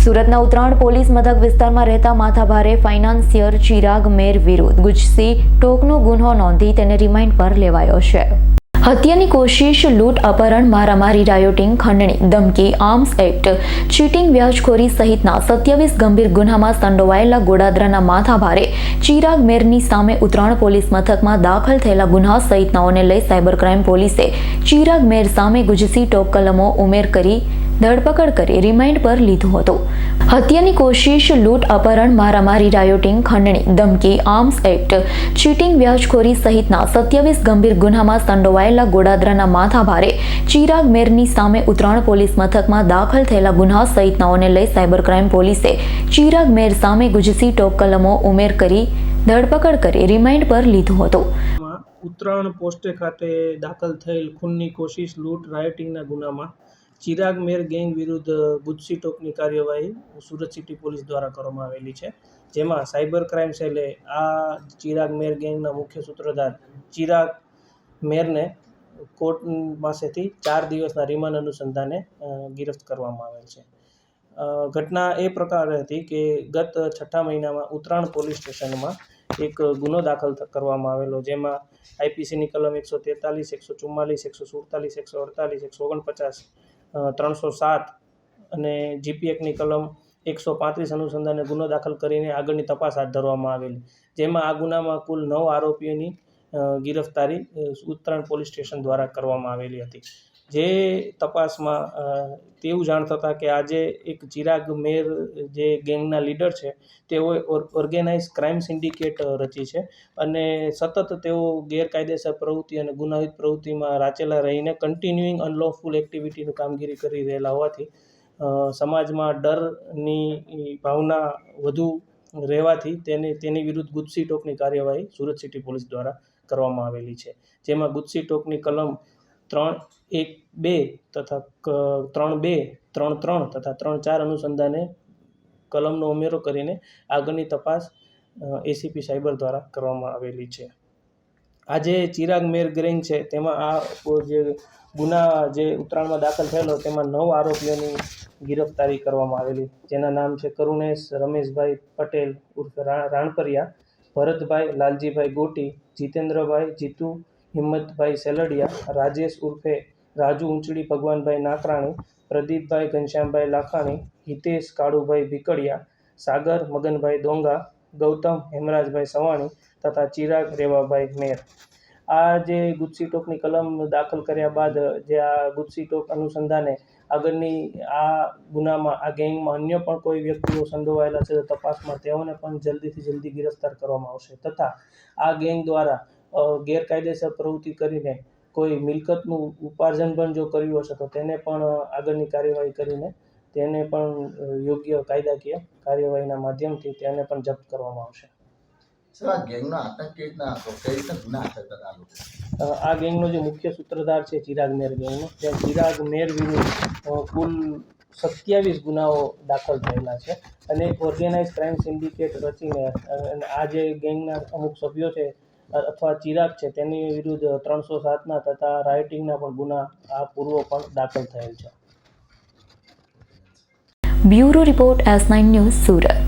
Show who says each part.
Speaker 1: સુરતના ઉત્તરાયણ પોલીસ મથક વિસ્તારમાં રહેતા માથાભારે ફાઇનાન્સિયર ચિરાગ મેર વિરુદ્ધ ગુજસી ટોકનો ગુન્હો નોંધી તેને રિમાન્ડ પર લેવાયો છે। હત્યાની કોશિશ, લૂંટ, અપહરણ, મારામારી, રાયોટિંગ, ખંડણી, ધમકી, આર્મ્સ એક્ટ, ચીટિંગ, વ્યાજખોરી સહિતના 27 ગંભીર ગુન્હામાં સંડોવાયેલા ગોડાદરાના માથાભારે ચિરાગ મેરની સામે ઉત્તરાયણ પોલીસ મથકમાં દાખલ થયેલા ગુન્હા સહિતનાઓને લઈ સાયબર ક્રાઇમ પોલીસે ચિરાગ મેર સામે ગુજસી ટોક કલમો ઉમેર કરી ધરપકડ કરી રિમાન્ડ પર લીધો હતો। હત્યાની કોશિશ, લૂંટ, અપહરણ, મારામારી, રાયોટિંગ, ખંડણી, ધમકી, આર્મ્સ એક્ટ, ચીટિંગ, વ્યાજખોરી સહિતના 27 ગંભીર ગુન્હામાં સંડોવાયેલા ગોડાદરાના માથાભારે ચિરાગ મેરની સામે ઉત્તરાયણ પોલીસ મથકમાં દાખલ થયેલા ગુન્હા સહિતનાઓને લઈ સાયબર ક્રાઇમ પોલીસે ચિરાગ મેર સામે ગુજસી ટોક કલમો ઉમેર કરી ધરપકડ કરી રિમાન્ડ પર લીધો હતો।
Speaker 2: ઉત્તરાયણ પોસ્ટે ખાતે દાખલ થયેલ ખૂનની કોશિશ, લૂંટ, રાયોટિંગના ગુનામાં ચિરાગ મેર ગેંગ વિરુદ્ધ ગુજસી ટોકની કાર્યવાહી સુરત સિટી પોલીસ દ્વારા કરવામાં આવેલી છે, જેમાં સાયબર ક્રાઇમ સેલે આ ચિરાગ મેર ગેંગના મુખ્ય સૂત્રધાર ચિરાગ મેરને કોર્ટ પાસેથી 4 દિવસના રિમાન્ડ અનુસંધાને ગિરફ્ત કરવામાં આવેલ છે। ઘટના એ પ્રકારે હતી કે ગત 6 મહિનામાં ઉત્તરાયણ પોલીસ સ્ટેશનમાં એક ગુનો દાખલ કરવામાં આવેલો, જેમાં આઈપીસીની કલમ 143, 144, 147, 148, 149, 307 અને જીપી એક્ટની કલમ 135 અનુસંધાને ગુનો દાખલ કરીને આગળની તપાસ હાથ ધરવામાં આવેલી, જેમાં આ ગુનામાં કુલ 9 આરોપીઓની ગિરફ્તારી ઉત્તરાયણ પોલીસ સ્ટેશન દ્વારા કરવામાં આવેલી હતી। જે તપાસમાં તેવું જાણ થતાં કે આજે એક ચિરાગ મેર જે ગેંગના લીડર છે, તેઓએ ઓર્ગેનાઇઝ ક્રાઇમ સિન્ડિકેટ રચી છે અને સતત તેઓ ગેરકાયદેસર પ્રવૃત્તિ અને ગુનાહિત પ્રવૃત્તિમાં રાચેલા રહીને કન્ટિન્યુઇંગ અનલોફુલ એક્ટિવિટીની કામગીરી કરી રહેલા હોવાથી સમાજમાં ડરની ભાવના વધુ રહેવાથી તેની વિરુદ્ધ ગુજસી ટોકની કાર્યવાહી સુરત સિટી પોલીસ દ્વારા કરવામાં આવેલી છે, જેમાં ગુજસી ટોકની કલમ 312 તથા 32, 33 તથા 34 અનુસંધાને કલમનો ઉમેરો કરીને આગળની તપાસ એસીપી સાયબર દ્વારા કરવામાં આવેલી છે। આજે ચિરાગ મેર ગેંગ છે, તેમાં આ જે ગુના જે ઉત્તરાયણમાં દાખલ થયેલો તેમાં 9 આરોપીઓની ગિરફ્તારી કરવામાં આવેલી, જેના નામ છે કરુણેશ રમેશભાઈ પટેલ ઉર્ફે રાણપરિયા, ભરતભાઈ લાલજીભાઈ ગોટી, જીતેન્દ્રભાઈ જીતુ હિંમતભાઈ સેલડિયા, રાજેશ ઉર્ફે રાજુ ઊંચડી ભગવાનભાઈ નાકરાણી, પ્રદીપભાઈ ઘનશ્યામભાઈ લાખાણી, હિતેશ કાળુભાઈ ભીકડિયા, સાગર મગનભાઈ દોંગા, ગૌતમ હેમરાજભાઈ સવાણી તથા ચિરાગ રેવાભાઈ મેર। આ જે ગુજસી ટોકની કલમ દાખલ કર્યા બાદ જે આ ગુજસી ટોક અનુસંધાને આગળની આ ગુનામાં આ ગેંગમાં અન્ય પણ કોઈ વ્યક્તિઓ સંડોવાયેલા છે તો તપાસમાં તેઓને પણ જલ્દીથી જલ્દી ગિરફ્તાર કરવામાં આવશે, તથા આ ગેંગ દ્વારા ગેરકાયદેસર પ્રવૃત્તિ કરીને કોઈ મિલકતનું ઉપાર્જન પણ જો કર્યું હશે તો તેને પણ આગળની કાર્યવાહી કરીને તેને પણ યોગ્ય કાયદાકીય કાર્યવાહીના માધ્યમથી તેને પણ જપ્ત કરવામાં આવશે। આ ગેંગનો જે મુખ્ય સૂત્રધાર છે ચિરાગ મેર ગેંગનો, ત્યાં ચિરાગ મેર વિરુદ્ધ કુલ 27 ગુનાઓ દાખલ થયેલા છે અને ઓર્ગેનાઇઝ ક્રાઇમ સિન્ડિકેટ રચીને આ જે ગેંગના અમુક સભ્યો છે અથવા ચિરાગ છે તેની વિરુદ્ધ 307ના તથા રાયોટિંગના પણ ગુના આ પૂર્વ પણ દાખલ થયેલ છે।
Speaker 1: Bureau report S9 news Surat.